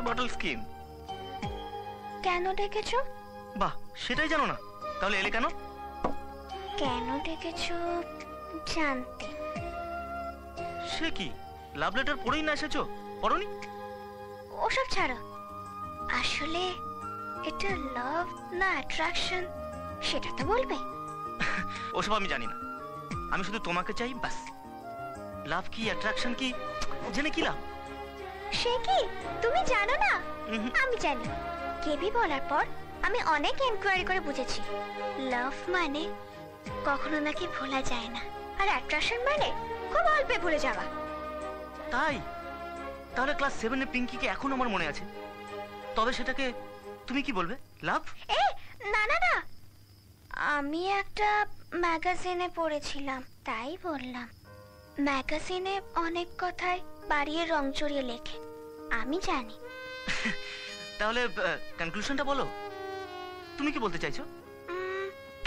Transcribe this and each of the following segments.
Bottle skin কেন ডেকেছো? বাহ, সেটাই জানো না? তাহলে এলে কেন? কেন ডেকেছো জানতে। সে কি, লাভ লেটার পড়েই না এসেছো? পড়োনি? ওসব ছাড়ো, আসলে এটা লাভ না অ্যাট্রাকশন সেটা তো বলবে। ওসব আমি জানি না, আমি শুধু তোমাকে চাই বাস। লাভ কি অ্যাট্রাকশন কি জেনে কি লাভ? সে কি তুমি জানো না? আমি জানি। কেবি বলার পর আমি অনেক এনকোয়ারি করে বুঝেছি, লাভ মানে কখনো নাকি ভোলা যায় না, আর অ্যাট্রাকশন মানে খুব অল্পে ভুলে যাওয়া। তাই? তাহলে ক্লাস 7 এ পিঙ্কিকে এখন আমার মনে আছে, তবে সেটাকে তুমি কি বলবে, লাভ? এ না না না, আমি একটা ম্যাগাজিনে পড়েছিলাম তাই বললাম। ম্যাগাজিনে অনেক কথাই বাড়িয়ে রং চড়িয়ে লেখে, আমি জানি। তাহলে কনক্লুশনটা বলো, তুমি কি বলতে চাইছো?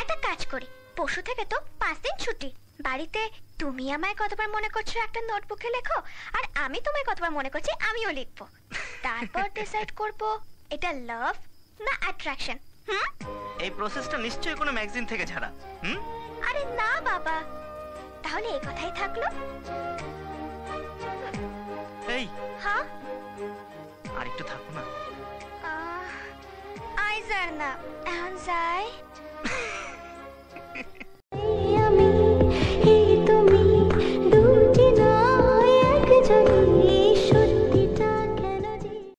একটা কাজ করি, পরশু থেকে তো 5 দিন ছুটি। বাড়িতে তুমি আমায় কতবার মনে করছো একটা নোটবুকে লেখো, আর আমি তোমায় কতবার মনে করছি আমিও লিখবো। তারপর ডিসাইড করব এটা লাভ না অ্যাট্রাকশন। এই প্রসেসটা নিশ্চয়ই কোনো ম্যাগাজিন থেকে ছাড়া। আরে না বাবা, তাহলে এই কথাই থাকলো। এই হ্যাঁ, আর একটু থাকো না। আইজার না এখন যাই।